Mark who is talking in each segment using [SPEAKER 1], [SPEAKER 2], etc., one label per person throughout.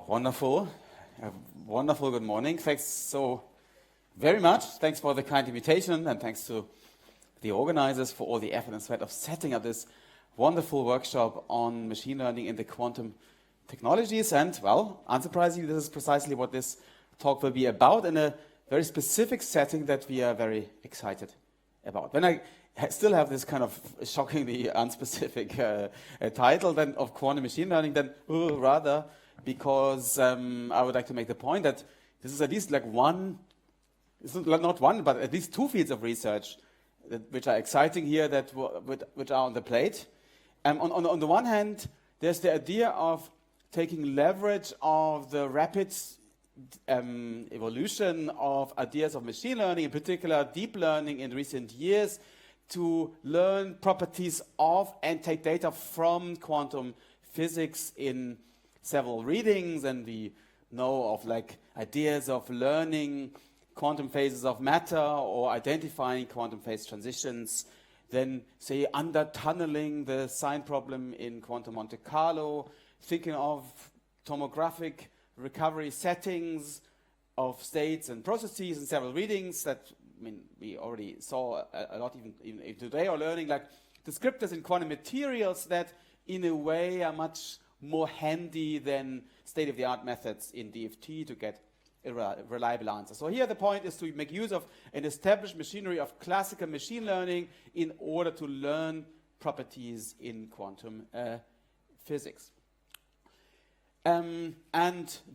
[SPEAKER 1] Wonderful. Wonderful good morning. Thanks so very much. Thanks for the kind invitation, and thanks to the organizers for all the effort and sweat of setting up this wonderful workshop on machine learning in the quantum technologies. And, well, unsurprisingly, this is precisely what this talk will be about in a very specific setting that we are very excited about. When I still have this kind of shockingly unspecific title then of quantum machine learning, then rather because I would like to make the point that this is at least like it's not one, but at least two fields of research which are exciting here, which are on the plate. On the one hand, there's the idea of taking leverage of the rapid evolution of ideas of machine learning, in particular deep learning in recent years, to learn properties of and take data from quantum physics in several readings. And we know of like ideas of learning quantum phases of matter or identifying quantum phase transitions, then say under-tunneling the sign problem in quantum Monte Carlo, thinking of tomographic recovery settings of states and processes in several readings that, I mean, we already saw a lot even today, or learning like descriptors in quantum materials that in a way are much more handy than state-of-the-art methods in DFT to get a reliable answer. So here the point is to make use of an established machinery of classical machine learning in order to learn properties in quantum physics. And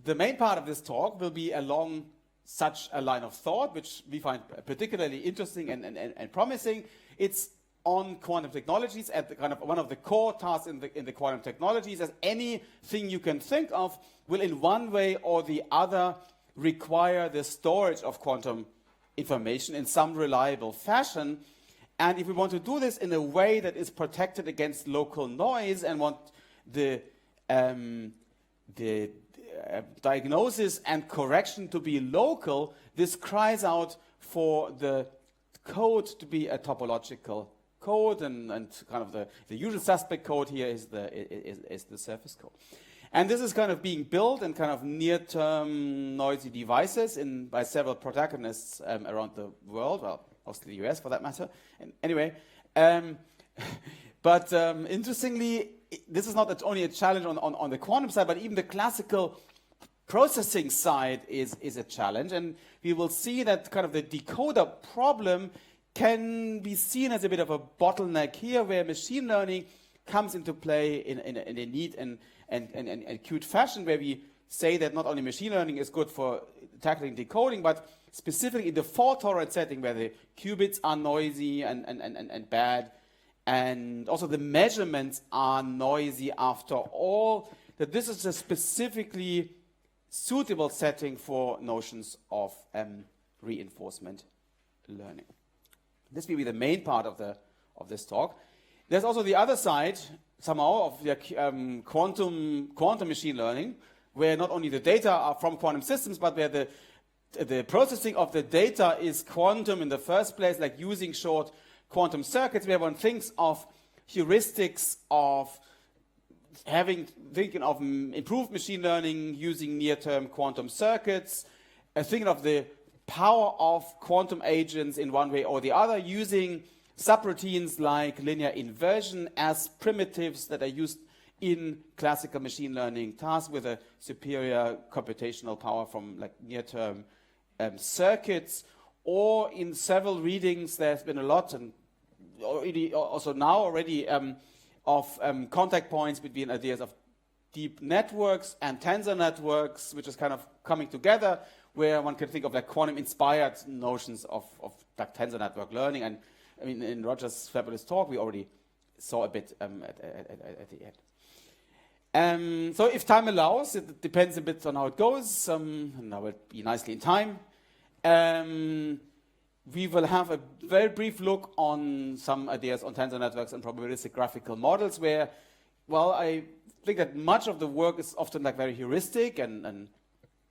[SPEAKER 1] the main part of this talk will be along such a line of thought, which we find particularly interesting and promising. It's on quantum technologies at the kind of one of the core tasks in the quantum technologies, as anything you can think of will in one way or the other require the storage of quantum information in some reliable fashion. And if we want to do this in a way that is protected against local noise and want the diagnosis and correction to be local, this cries out for the code to be a topological code, and kind of the usual suspect code here is the surface code. And this is kind of being built in kind of near-term noisy devices by several protagonists around the world, well, mostly the US for that matter. And anyway, but interestingly, this is not only a challenge on the quantum side, but even the classical processing side is a challenge. And we will see that kind of the decoder problem can be seen as a bit of a bottleneck here, where machine learning comes into play in a neat and acute fashion, where we say that not only machine learning is good for tackling decoding, but specifically in the fault-tolerant setting where the qubits are noisy and bad, and also the measurements are noisy after all, that this is a specifically suitable setting for notions of reinforcement learning. This will be the main part of this talk. There's also the other side, somehow, of the quantum machine learning, where not only the data are from quantum systems, but where the processing of the data is quantum in the first place, like using short quantum circuits, where one thinks of heuristics of thinking of improved machine learning using near-term quantum circuits, thinking of the power of quantum agents in one way or the other, using subroutines like linear inversion as primitives that are used in classical machine learning tasks with a superior computational power from like near-term circuits. Or in several readings, there's been a lot, and already of contact points between ideas of deep networks and tensor networks, which is kind of coming together, where one can think of like quantum-inspired notions of like tensor network learning. And I mean, in Roger's fabulous talk, we already saw a bit at the end. So if time allows, it depends a bit on how it goes, and I will be nicely in time. We will have a very brief look on some ideas on tensor networks and probabilistic graphical models, where, well, I think that much of the work is often like very heuristic and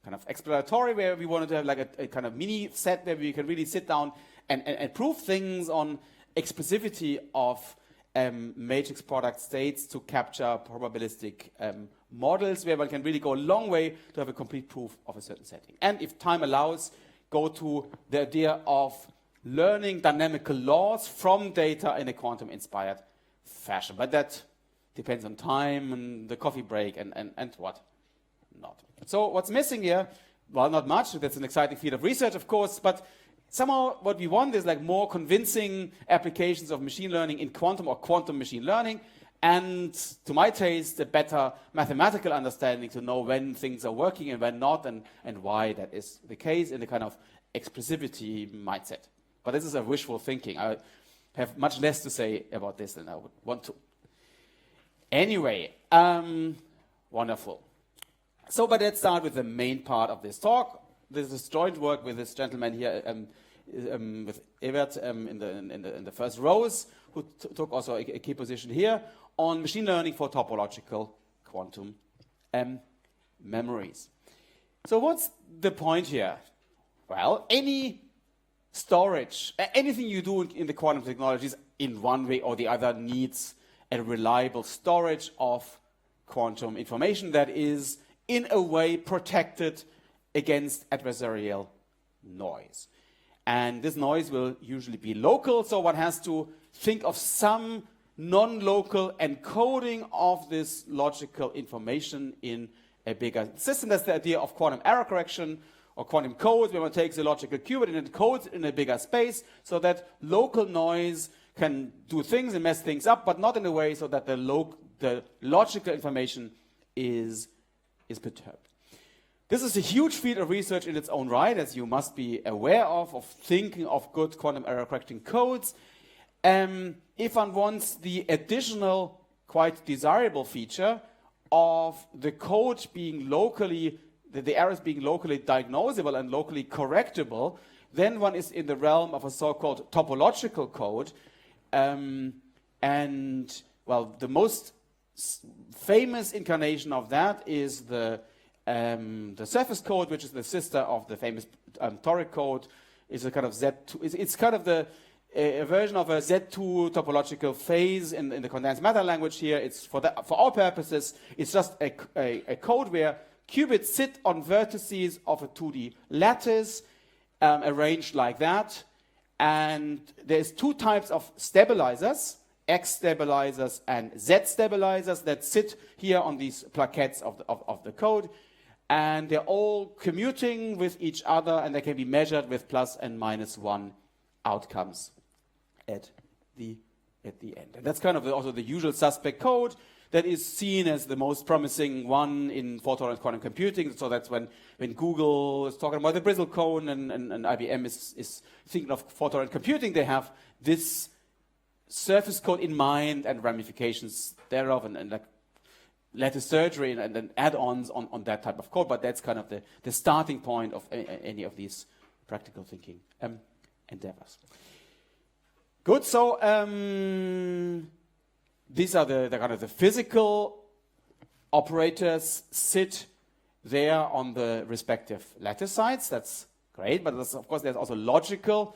[SPEAKER 1] kind of exploratory, where we wanted to have like a kind of mini set where we can really sit down and prove things on expressivity of matrix product states to capture probabilistic models, where one can really go a long way to have a complete proof of a certain setting. And if time allows, go to the idea of learning dynamical laws from data in a quantum-inspired fashion. But that depends on time and the coffee break and what not. So what's missing here? Well, not much. That's an exciting field of research, of course, but somehow what we want is like more convincing applications of machine learning in quantum or quantum machine learning, and to my taste, a better mathematical understanding to know when things are working and when not, and why that is the case in the kind of expressivity mindset. But this is a wishful thinking. I have much less to say about this than I would want to. Anyway, wonderful. So, but let's start with the main part of this talk. This is joint work with this gentleman here, with Evert in the first rows, who took also a key position here on machine learning for topological quantum memories. So what's the point here? Well, any storage, anything you do in the quantum technologies in one way or the other needs a reliable storage of quantum information that is in a way protected against adversarial noise. And this noise will usually be local, so one has to think of some non-local encoding of this logical information in a bigger system. That's the idea of quantum error correction or quantum codes, where one takes a logical qubit and encodes it in a bigger space so that local noise can do things and mess things up, but not in a way so that the logical information is perturbed. This is a huge field of research in its own right, as you must be aware of thinking of good quantum error correcting codes. If one wants the additional, quite desirable feature of the code being locally, the errors being locally diagnosable and locally correctable, then one is in the realm of a so-called topological code. And, well, the most famous incarnation of that is the surface code, which is the sister of the famous toric code. Is a kind of Z2. It's kind of a version of a Z2 topological phase in the condensed matter language here. It's for our purposes, it's just a code where qubits sit on vertices of a 2D lattice arranged like that. And there's two types of stabilizers, X stabilizers and Z stabilizers, that sit here on these plaquettes of the code. And they're all commuting with each other, and they can be measured with plus and minus 1 outcomes at the end. And that's kind of also the usual suspect code that is seen as the most promising one in fault-tolerant quantum computing. So that's when Google is talking about the bristle cone and IBM is thinking of fault-tolerant computing, they have this surface code in mind and ramifications thereof, and like lattice surgery and then add-ons on that type of code. But that's kind of the starting point of any of these practical thinking endeavors. Good. So these are the kind of the physical operators sit there on the respective lattice sites. That's great. But of course, there's also logical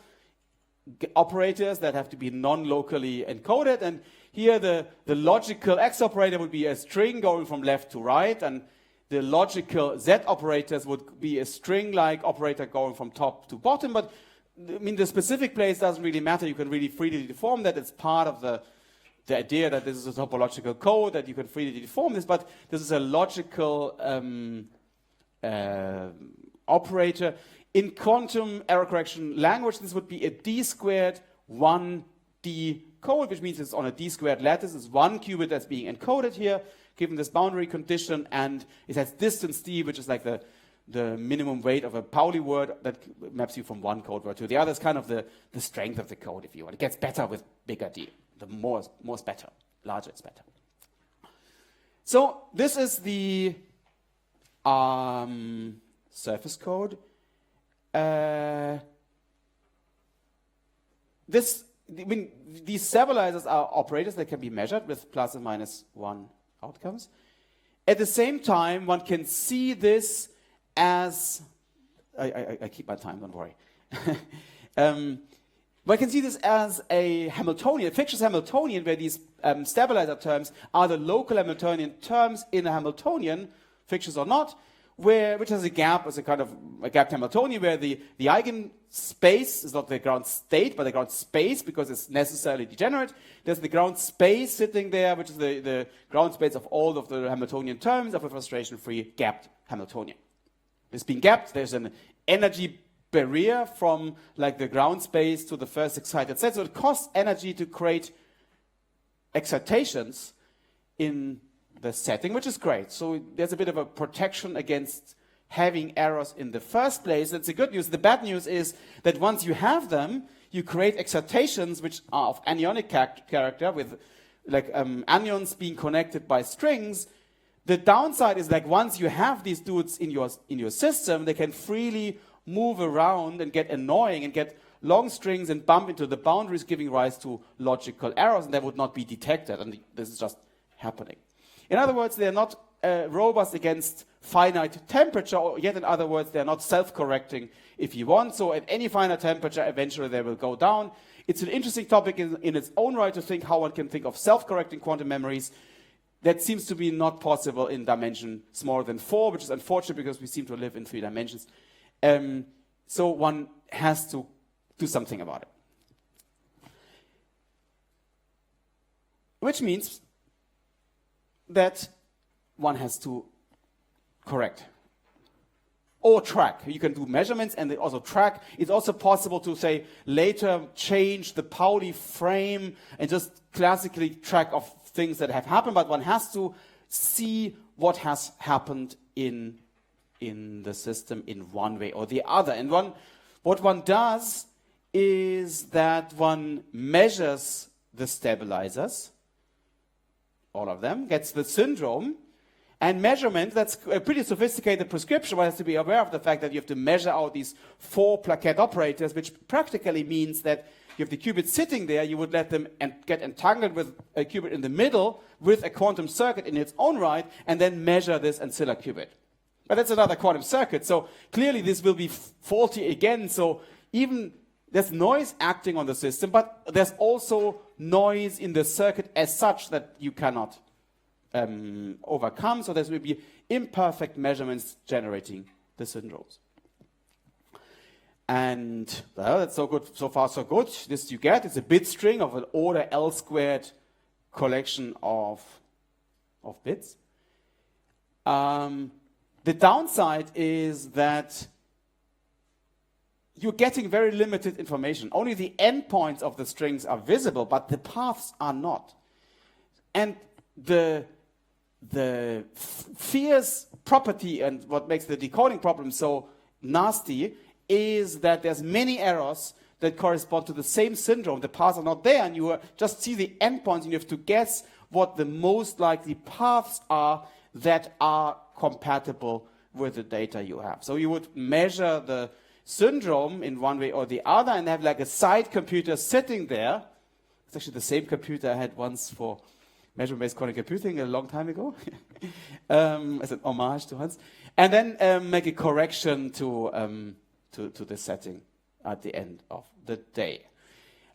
[SPEAKER 1] operators that have to be non-locally encoded. And here the logical X operator would be a string going from left to right. And the logical Z operators would be a string-like operator going from top to bottom. But I mean, the specific place doesn't really matter. You can really freely deform that. It's part of the idea that this is a topological code, that you can freely deform this, but this is a logical operator. In quantum error correction language, this would be a d squared 1D code, which means it's on a d squared lattice. It's one qubit that's being encoded here, given this boundary condition, and it has distance d, which is like the minimum weight of a Pauli word that maps you from one code word to the other. It's kind of the strength of the code, if you want. It gets better with bigger d. The more is better. Larger is better. So this is the surface code. These severalizers are operators that can be measured with plus and minus 1 outcomes. At the same time, one can see this as I keep my time, don't worry. One can see this as a Hamiltonian, a fictitious Hamiltonian, where these stabilizer terms are the local Hamiltonian terms in a Hamiltonian, fictitious or not, which has a gap, as a kind of a gapped Hamiltonian, where the eigenspace is not the ground state, but the ground space, because it's necessarily degenerate. There's the ground space sitting there, which is the ground space of all of the Hamiltonian terms of a frustration-free gapped Hamiltonian. It's being gapped. There's an energy barrier from like the ground space to the first excited set. So it costs energy to create excitations in the setting, which is great. So there's a bit of a protection against having errors in the first place. That's the good news. The bad news is that once you have them, you create excitations which are of anionic character, with like anions being connected by strings. The downside is, like, once you have these dudes in your system, they can freely move around and get annoying and get long strings and bump into the boundaries, giving rise to logical errors, and they would not be detected. And this is just happening. In other words, they're not robust against finite temperature, or yet in other words, they're not self-correcting if you want. So at any finite temperature, eventually they will go down. It's an interesting topic in its own right to think how one can think of self-correcting quantum memories. That seems to be not possible in dimension smaller than 4, which is unfortunate because we seem to live in 3 dimensions. So one has to do something about it. Which means that one has to correct or track. You can do measurements and also track. It's also possible to, say, later change the Pauli frame and just classically track of things that have happened, but one has to see what has happened in the system in one way or the other. And what one does is that one measures the stabilizers, all of them, gets the syndrome, and measurement, that's a pretty sophisticated prescription. One has to be aware of the fact that you have to measure out these 4 plaquette operators, which practically means that you have the qubits sitting there, you would let them get entangled with a qubit in the middle with a quantum circuit in its own right, and then measure this ancilla qubit. But that's another quantum circuit, so clearly this will be faulty again. So even there's noise acting on the system, but there's also noise in the circuit as such that you cannot overcome. So there will be imperfect measurements generating the syndromes. And well, that's so good, so far so good. This you get, it's a bit string of an order L squared collection of bits. The downside is that you're getting very limited information. Only the endpoints of the strings are visible, but the paths are not. And the fierce property, and what makes the decoding problem so nasty, is that there's many errors that correspond to the same syndrome. The paths are not there, and you just see the endpoints, and you have to guess what the most likely paths are that are compatible with the data you have. So you would measure the syndrome in one way or the other and have like a side computer sitting there. It's actually the same computer I had once for measurement-based quantum computing a long time ago, as an homage to Hans. And then make a correction to the setting at the end of the day.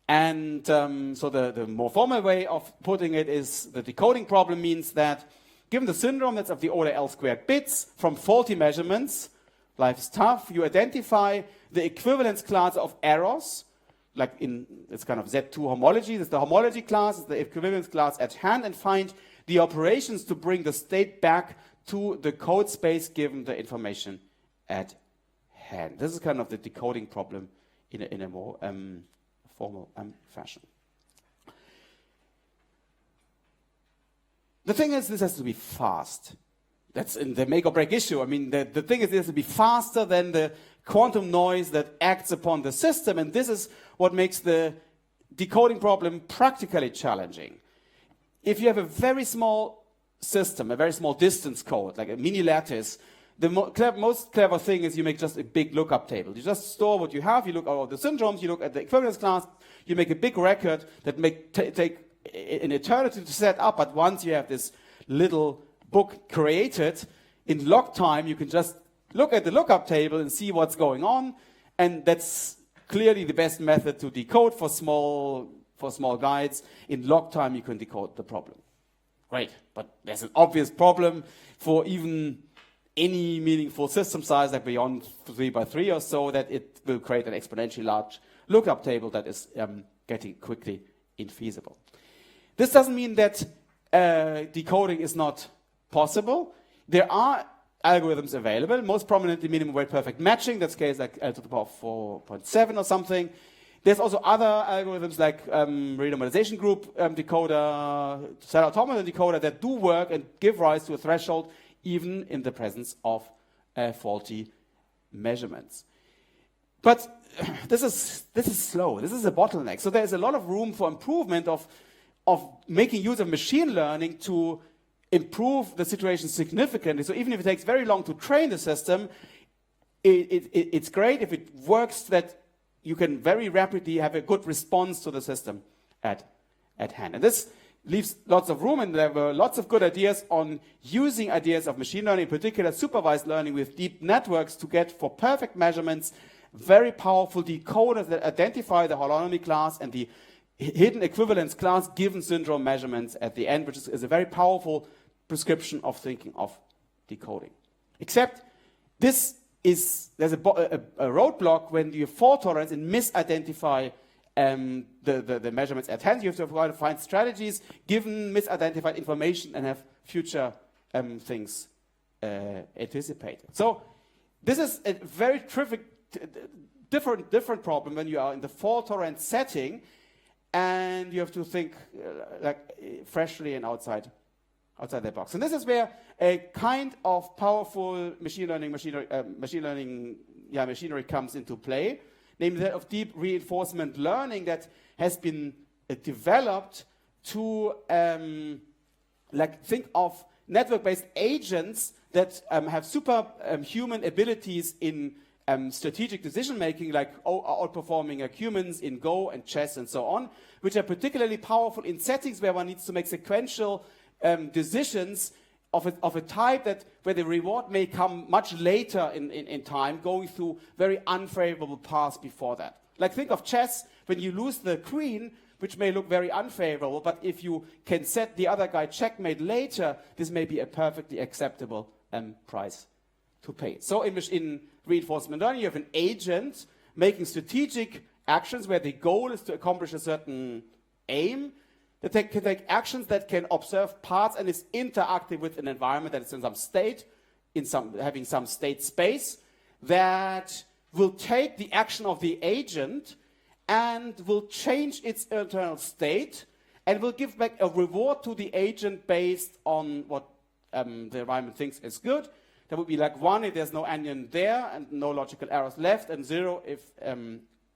[SPEAKER 1] And so the more formal way of putting it is the decoding problem means that given the syndrome that's of the order L squared bits from faulty measurements, life is tough, you identify the equivalence class of errors, like in it's kind of Z2 homology. It's the homology class, it's the equivalence class at hand, and find the operations to bring the state back to the code space given the information at hand. This is kind of the decoding problem in a more formal fashion. The thing is, this has to be fast. That's in the make or break issue. I mean, the thing is, it has to be faster than the quantum noise that acts upon the system, and this is what makes the decoding problem practically challenging. If you have a very small system, a very small distance code, like a mini lattice, the most clever thing is you make just a big lookup table. You just store what you have, you look at all the syndromes, you look at the equivalence class, you make a big record that may take an eternity to set up, but once you have this little book created, in log time you can just look at the lookup table and see what's going on, and that's clearly the best method to decode for small guides. In log time, you can decode the problem. Great, but there's an obvious problem for even any meaningful system size, like beyond 3 by 3 or so, that it will create an exponentially large lookup table that is getting quickly infeasible. This doesn't mean that decoding is not possible. There are algorithms available, most prominently minimum weight perfect matching, that scales like L to the power 4.7 or something. There's also other algorithms like renormalization group decoder, cell automata decoder that do work and give rise to a threshold even in the presence of faulty measurements. But this is slow. This is a bottleneck. So there's a lot of room for improvement of making use of machine learning to improve the situation significantly. So even if it takes very long to train the system, it's great if it works that you can very rapidly have a good response to the system at hand. And this leaves lots of room, and there were lots of good ideas on using ideas of machine learning, in particular supervised learning with deep networks, to get for perfect measurements very powerful decoders that identify the holonomy class and the hidden equivalence class given syndrome measurements at the end, which is a very powerful prescription of thinking of decoding. Except there's a roadblock when you have fault tolerance and misidentify the measurements at hand. You have to find strategies given misidentified information and have future things anticipated. So this is a very different problem when you are in the fault tolerant setting and you have to think freshly and outside the box. And this is where a kind of powerful machinery comes into play, namely that of deep reinforcement learning that has been developed to think of network-based agents that have superhuman abilities in strategic decision-making, like outperforming humans in Go and chess and so on, which are particularly powerful in settings where one needs to make sequential decisions of a type that where the reward may come much later in time, going through very unfavorable paths before that. Like think of chess, when you lose the queen, which may look very unfavorable, but if you can set the other guy checkmate later, this may be a perfectly acceptable price to pay. So in reinforcement learning, you have an agent making strategic actions where the goal is to accomplish a certain aim, that can take actions that can observe parts and is interacting with an environment that is in some state, having some state space, that will take the action of the agent and will change its internal state and will give back a reward to the agent based on what the environment thinks is good. That would be like 1 if there's no onion there and no logical errors left, and 0 if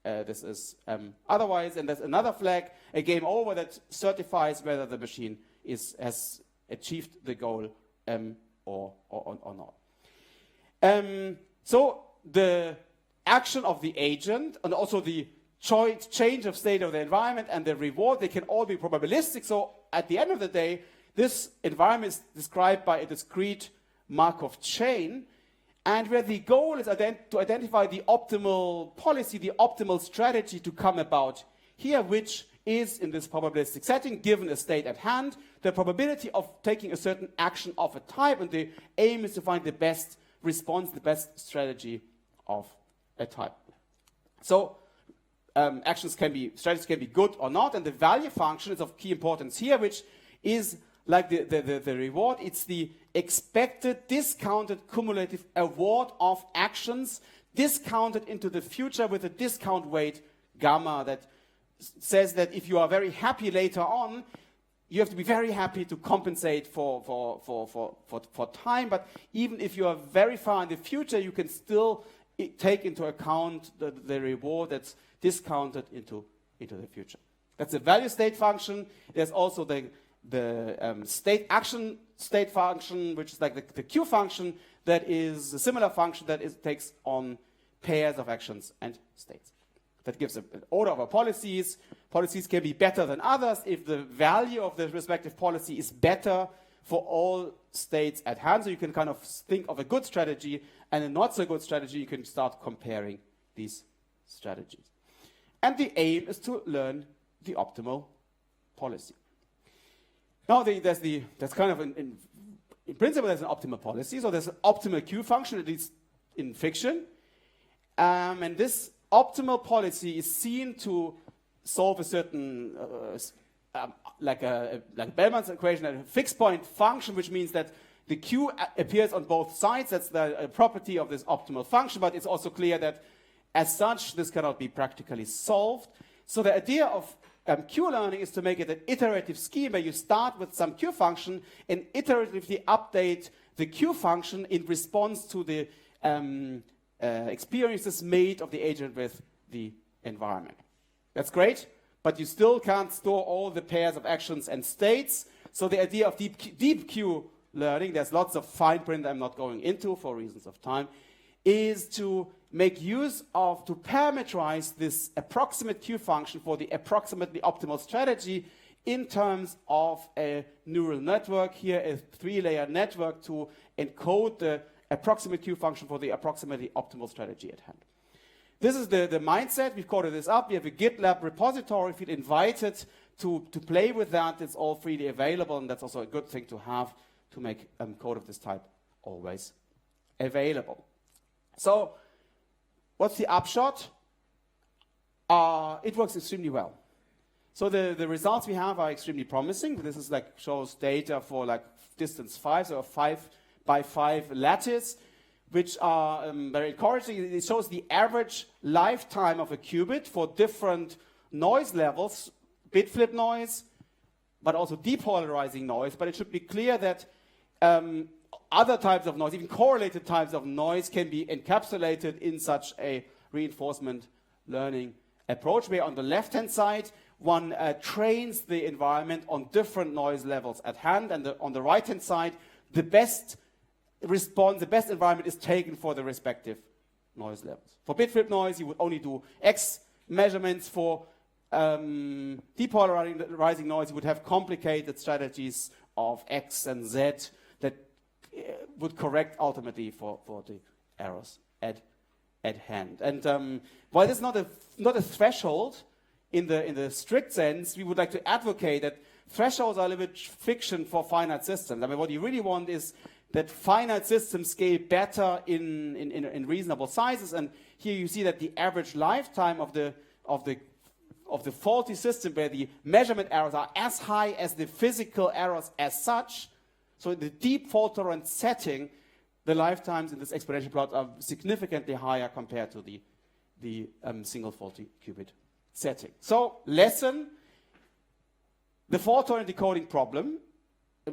[SPEAKER 1] this is otherwise. And there's another flag, a game over, that certifies whether the machine has achieved the goal or not. So the action of the agent and also the change of state of the environment and the reward, they can all be probabilistic. So at the end of the day, this environment is described by a discrete Markov chain, and where the goal is to identify the optimal policy, the optimal strategy to come about here, which is in this probabilistic setting, given a state at hand, the probability of taking a certain action of a type, and the aim is to find the best response, the best strategy of a type. So strategies can be good or not, and the value function is of key importance here, which is like the reward. It's the expected discounted cumulative award of actions discounted into the future with a discount weight gamma that says that if you are very happy later on, you have to be very happy to compensate for time. But even if you are very far in the future, you can still take into account the reward that's discounted into the future. That's a value state function. There's also the state action state function, which is like the Q function, that is a similar function that takes on pairs of actions and states. That gives an order of our policies. Policies can be better than others if the value of the respective policy is better for all states at hand. So you can kind of think of a good strategy and a not so good strategy. You can start comparing these strategies. and the aim is to learn the optimal policy. Now, that's kind of, in principle, there's an optimal policy, so there's an optimal Q function, at least in fiction, and this optimal policy is seen to solve a certain, like Bellman's equation, a fixed point function, which means that the Q appears on both sides. That's the property of this optimal function, but it's also clear that as such, this cannot be practically solved. So the idea of Q learning is to make it an iterative scheme where you start with some Q function and iteratively update the Q function in response to the experiences made of the agent with the environment. That's great, but you still can't store all the pairs of actions and states. So the idea of deep Q learning, there's lots of fine print I'm not going into for reasons of time, is to make use of, to parameterize this approximate Q function for the approximately optimal strategy in terms of a neural network, here a 3-layer network to encode the approximate Q function for the approximately optimal strategy at hand. This is the mindset. We've coded this up. We have a GitLab repository. If you're invited to play with that, it's all freely available, and that's also a good thing to have to make code of this type always available. So, what's the upshot? It works extremely well. So the results we have are extremely promising. This is shows data for distance 5, so a 5 by 5 lattice, which are very encouraging. It shows the average lifetime of a qubit for different noise levels, bit flip noise, but also depolarizing noise. But it should be clear that other types of noise, even correlated types of noise, can be encapsulated in such a reinforcement learning approach, where on the left-hand side, one trains the environment on different noise levels at hand, and on the right-hand side, the best response, the best environment is taken for the respective noise levels. For bit flip noise, you would only do X measurements. For depolarizing noise, you would have complicated strategies of X and Z that would correct ultimately for the errors at hand. And while this is not a threshold in the strict sense, we would like to advocate that thresholds are a little bit fiction for finite systems. I mean, what you really want is that finite systems scale better in reasonable sizes. And here you see that the average lifetime of the faulty system, where the measurement errors are as high as the physical errors as such. So in the deep fault tolerance setting, the lifetimes in this exponential plot are significantly higher compared to the single faulty qubit setting. So lesson, the fault tolerant decoding problem,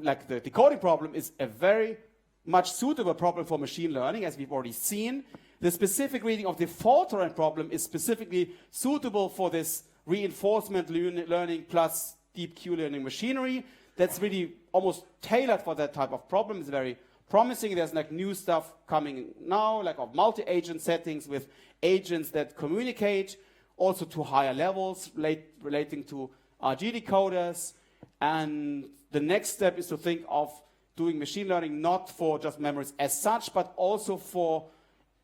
[SPEAKER 1] like the decoding problem, is a very much suitable problem for machine learning, as we've already seen. The specific reading of the fault tolerant problem is specifically suitable for this reinforcement learning plus deep Q learning machinery. That's really almost tailored for that type of problem. It's very promising. There's new stuff coming now, of multi-agent settings with agents that communicate also to higher levels relating to RG decoders. And the next step is to think of doing machine learning not for just memories as such, but also for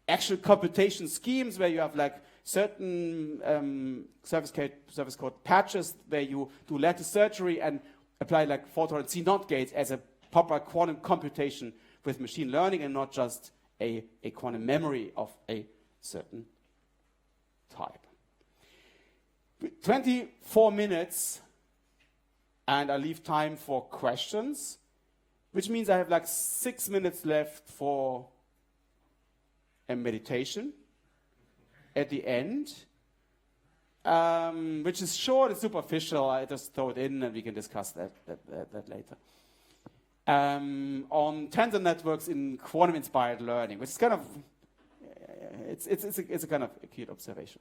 [SPEAKER 1] actual computation schemes where you have certain service code patches where you do lattice surgery and apply fault tolerant C0 gates as a proper quantum computation with machine learning, and not just a quantum memory of a certain type. 24 minutes, and I leave time for questions, which means I have 6 minutes left for a meditation at the end, which is short and superficial. I just throw it in and we can discuss that later. On tensor networks in quantum-inspired learning, which is kind of, it's a kind of acute observation.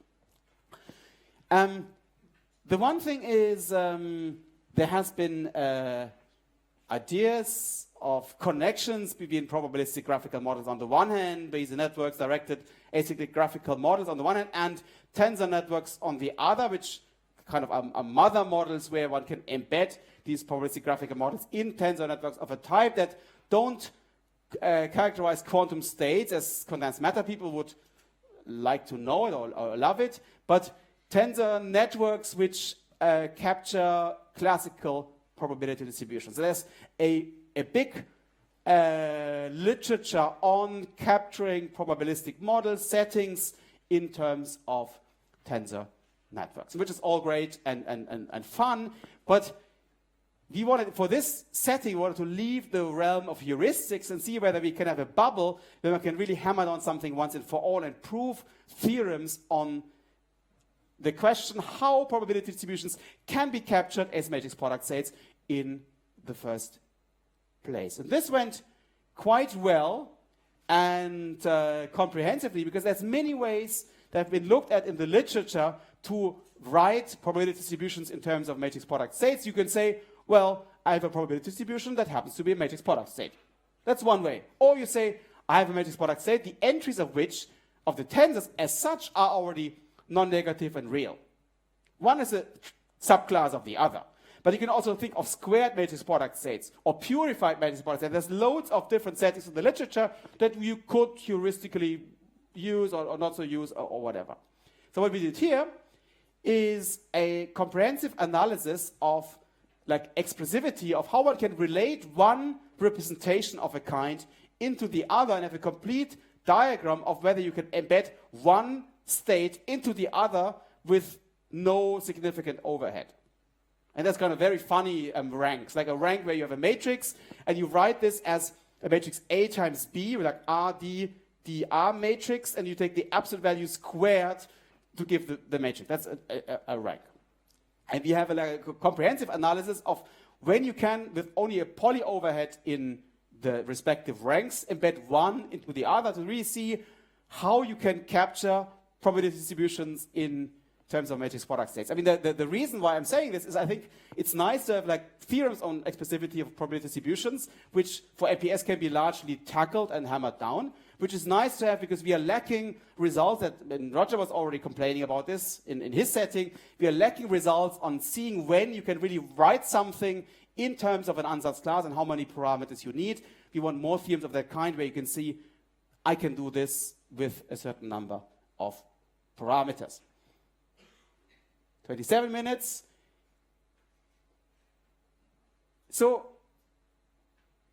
[SPEAKER 1] The one thing is there has been ideas of connections between probabilistic graphical models on the one hand, Bayesian networks, directed acyclic graphical models on the one hand, and tensor networks on the other, which kind of are mother models where one can embed these probabilistic graphical models in tensor networks of a type that don't characterize quantum states as condensed matter people would like to know it or love it, but tensor networks which capture classical probability distributions. So there's a big literature on capturing probabilistic model settings in terms of tensor networks, which is all great and fun, but we wanted, for this setting, we wanted to leave the realm of heuristics and see whether we can have a bubble where we can really hammer on something once and for all and prove theorems on the question how probability distributions can be captured as matrix product states in the first place. And this went quite well and comprehensively, because there's many ways that have been looked at in the literature to write probability distributions in terms of matrix product states. You can say, well, I have a probability distribution that happens to be a matrix product state. That's one way. Or you say, I have a matrix product state, the entries of which, of the tensors as such, are already non-negative and real. One is a subclass of the other. But you can also think of squared matrix product states or purified matrix product states. There's loads of different settings in the literature that you could heuristically use or not so use or whatever. So what we did here is a comprehensive analysis of like expressivity of how one can relate one representation of a kind into the other and have a complete diagram of whether you can embed one state into the other with no significant overhead. And that's kind of very funny ranks, like a rank where you have a matrix and you write this as a matrix A times B, with like R, D, D, R matrix, and you take the absolute value squared to give the matrix. That's a rank. And we have a comprehensive analysis of when you can, with only a poly overhead in the respective ranks, embed one into the other to really see how you can capture probability distributions in terms of matrix product states. I mean, the reason why I'm saying this is I think it's nice to have like theorems on expressivity of probability distributions, which for MPS can be largely tackled and hammered down, which is nice to have because we are lacking results that, and Roger was already complaining about this in his setting, we are lacking results on seeing when you can really write something in terms of an ansatz class and how many parameters you need. We want more theorems of that kind where you can see, I can do this with a certain number of parameters. 27 minutes. So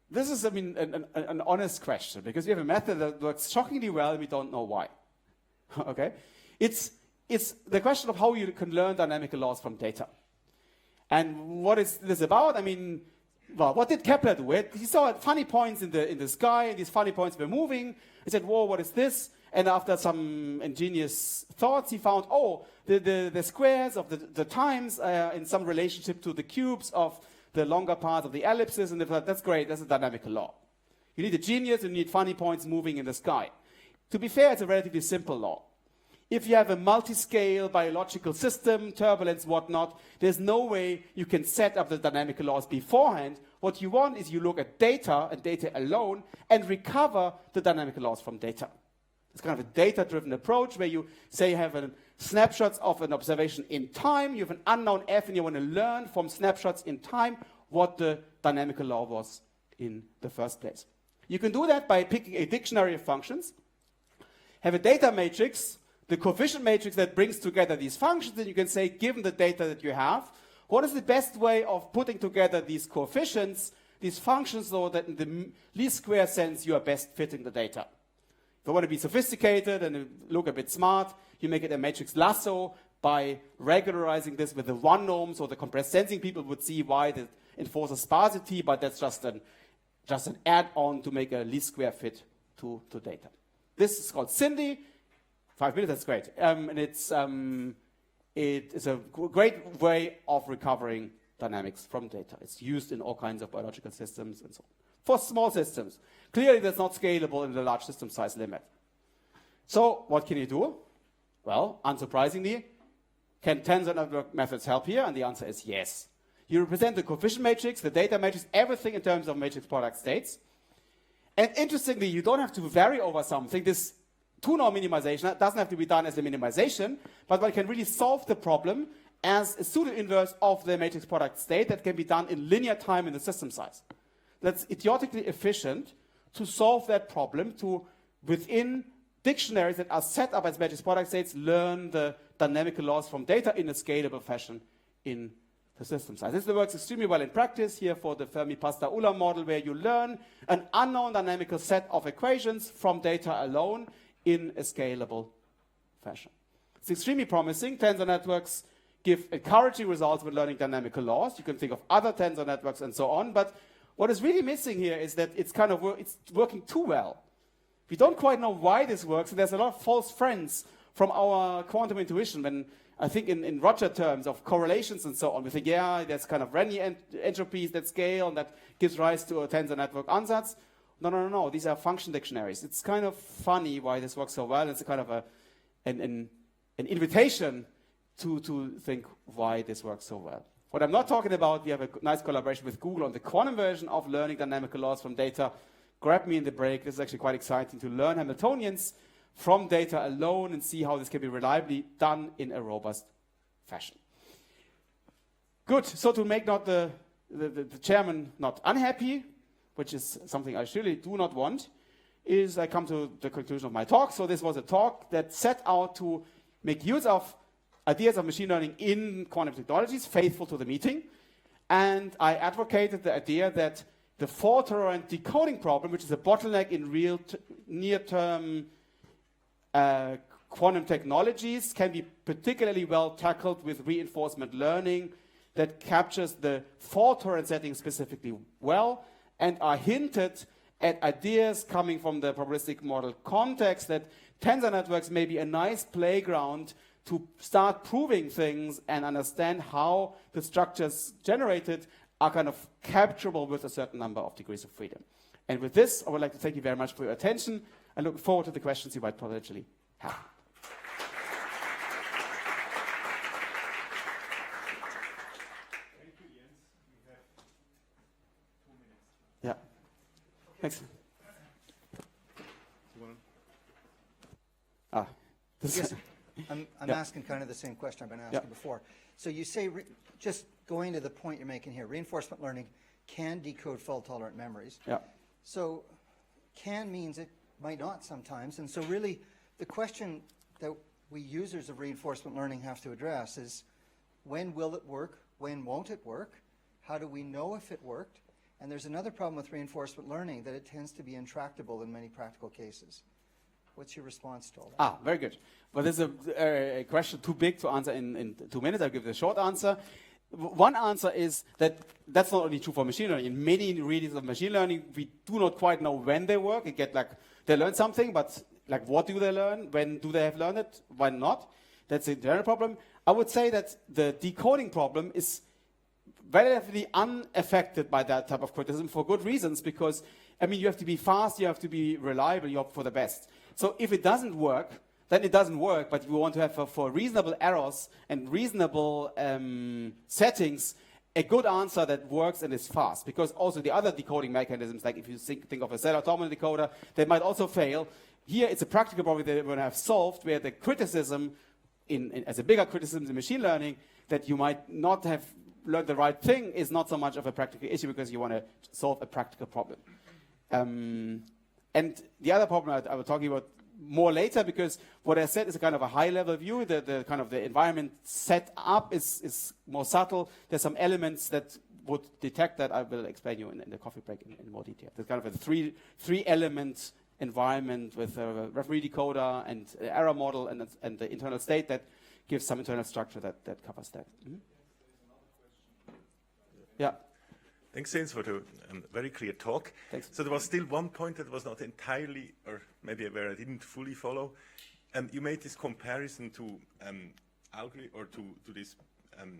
[SPEAKER 1] this is, I mean, an honest question, because we have a method that works shockingly well and we don't know why. Okay? It's the question of how you can learn dynamical laws from data. And what is this about? I mean, well, what did Kepler do? He saw funny points in the sky, and these funny points were moving. He said, whoa, what is this? And after some ingenious thoughts, he found, oh, the squares of the times in some relationship to the cubes of the longer parts of the ellipses, and they thought, that's great, that's a dynamical law. You need a genius, and you need funny points moving in the sky. To be fair, it's a relatively simple law. If you have a multi-scale biological system, turbulence, whatnot, there's no way you can set up the dynamical laws beforehand. What you want is you look at data and data alone and recover the dynamical laws from data. It's kind of a data-driven approach where you say you have snapshots of an observation in time, you have an unknown f, and you want to learn from snapshots in time what the dynamical law was in the first place. You can do that by picking a dictionary of functions, have a data matrix, the coefficient matrix that brings together these functions, and you can say, given the data that you have, what is the best way of putting together these coefficients, these functions, so that in the least square sense you are best fitting the data. If you want to be sophisticated and look a bit smart, you make it a matrix lasso by regularizing this with the one norm, so the compressed sensing people would see why it enforces sparsity, but that's just an add-on to make a least square fit to data. This is called Cindy. 5 minutes, that's great. And it is a great way of recovering dynamics from data. It's used in all kinds of biological systems and so on. For small systems, clearly that's not scalable in the large system size limit. So what can you do? Well, unsurprisingly, can tensor network methods help here? And the answer is yes. You represent the coefficient matrix, the data matrix, everything in terms of matrix product states. And interestingly, you don't have to vary over something. This two-norm minimization doesn't have to be done as a minimization, but one can really solve the problem as a pseudo-inverse of the matrix product state that can be done in linear time in the system size. That's idiotically efficient to solve that problem, to, within dictionaries that are set up as matrix product states, learn the dynamical laws from data in a scalable fashion in the system size. This works extremely well in practice here for the Fermi-Pasta-Ulam model, where you learn an unknown dynamical set of equations from data alone in a scalable fashion. It's extremely promising. Tensor networks give encouraging results with learning dynamical laws. You can think of other tensor networks and so on, but what is really missing here is that it's working too well. We don't quite know why this works, and there's a lot of false friends from our quantum intuition when I think in Roger terms of correlations and so on. We think, yeah, there's kind of Renyi entropies that scale and that gives rise to a tensor network ansatz. No. These are function dictionaries. It's kind of funny why this works so well. It's a kind of an invitation to think why this works so well. What I'm not talking about, we have a nice collaboration with Google on the quantum version of learning dynamical laws from data. Grab me in the break. This is actually quite exciting to learn Hamiltonians from data alone and see how this can be reliably done in a robust fashion. Good. So to make not the chairman not unhappy, which is something I surely do not want, is I come to the conclusion of my talk. So this was a talk that set out to make use of ideas of machine learning in quantum technologies, faithful to the meeting. And I advocated the idea that the fault-tolerant decoding problem, which is a bottleneck in real near-term quantum technologies, can be particularly well tackled with reinforcement learning that captures the fault-tolerant setting specifically well, and are hinted at ideas coming from the probabilistic model context that tensor networks may be a nice playground to start proving things and understand how the structures generated are kind of capturable with a certain number of degrees of freedom. And with this, I would like to thank you very much for your attention and look forward to the questions you might potentially have.
[SPEAKER 2] Thank you, Jens. We have 2 minutes.
[SPEAKER 1] Yeah. Thanks.
[SPEAKER 3] Yes, I'm asking kind of the same question I've been asking before. So you say, just going to the point you're making here, reinforcement learning can decode fault-tolerant memories.
[SPEAKER 1] Yeah.
[SPEAKER 3] So can means it might not sometimes. And so really the question that we users of reinforcement learning have to address is, when will it work? When won't it work? How do we know if it worked? And there's another problem with reinforcement learning, that it tends to be intractable in many practical cases. What's your response to all that?
[SPEAKER 1] Very good. Well, there's a question too big to answer in 2 minutes. I'll give the short answer. One answer is that that's not only true for machine learning. In many readings of machine learning, we do not quite know when they work. You get like, they learn something, but like what do they learn? When do they have learned it? When not? That's a general problem. I would say that the decoding problem is relatively unaffected by that type of criticism for good reasons, because, I mean, you have to be fast, you have to be reliable, you opt for the best. So if it doesn't work, then it doesn't work, but we want to have for reasonable errors and reasonable settings, a good answer that works and is fast. Because also the other decoding mechanisms, like if you think of a cell automaton decoder, they might also fail. Here it's a practical problem that we're going to have solved, where the criticism, as a bigger criticism in machine learning, that you might not have learned the right thing is not so much of a practical issue, because you want to solve a practical problem. And the other problem I was talking about more later, because what I said is a kind of a high-level view. The kind of the environment set up is more subtle. There's some elements that would detect that. I will explain you in the coffee break in more detail. There's kind of a three-element environment with a referee decoder and error model and the internal state that gives some internal structure that covers that. Mm-hmm. Yeah.
[SPEAKER 4] Thanks, Jens, for the very clear talk.
[SPEAKER 1] Thanks.
[SPEAKER 4] So there was still one point that was not entirely, or maybe where I didn't fully follow. You made this comparison to algorithm, or to these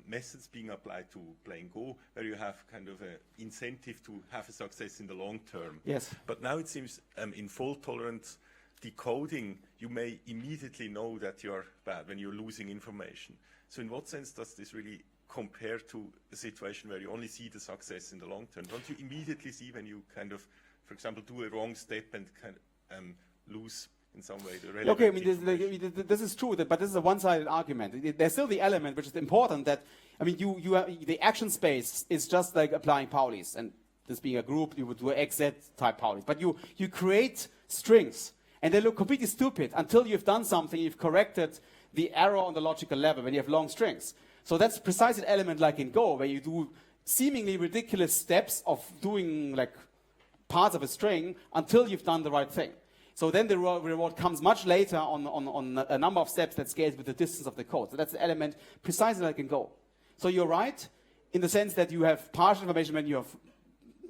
[SPEAKER 4] methods being applied to playing Go, where you have kind of an incentive to have a success in the long term.
[SPEAKER 1] Yes.
[SPEAKER 4] But now it seems in fault-tolerant decoding, you may immediately know that you're bad when you're losing information. So in what sense does this really compare to a situation where you only see the success in the long term? Don't you immediately see when you kind of, for example, do a wrong step and kind of lose in some way the relevant
[SPEAKER 1] Okay, I mean, this is true, but this is a one-sided argument. There's still the element which is important that, I mean, the action space is just like applying Pauli's, and this being a group, you would do XZ type Pauli's. But you create strings, and they look completely stupid until you've done something, you've corrected the error on the logical level when you have long strings. So that's precisely an element like in Go, where you do seemingly ridiculous steps of doing like parts of a string until you've done the right thing. So then the reward comes much later on a number of steps that scales with the distance of the code. So that's the element precisely like in Go. So you're right in the sense that you have partial information when you have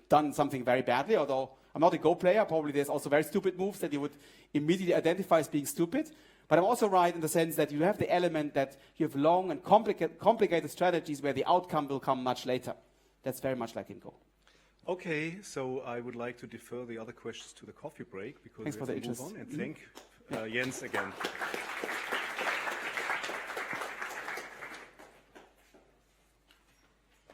[SPEAKER 1] done something very badly, although I'm not a Go player. Probably there's also very stupid moves that you would immediately identify as being stupid. But I'm also right in the sense that you have the element that you have long and complicated strategies where the outcome will come much later. That's very much like in Go.
[SPEAKER 2] Okay, so I would like to defer the other questions to the coffee break because
[SPEAKER 1] Thanks
[SPEAKER 2] we
[SPEAKER 1] for
[SPEAKER 2] have
[SPEAKER 1] the
[SPEAKER 2] to move
[SPEAKER 1] interest.
[SPEAKER 2] on. And thank Jens again.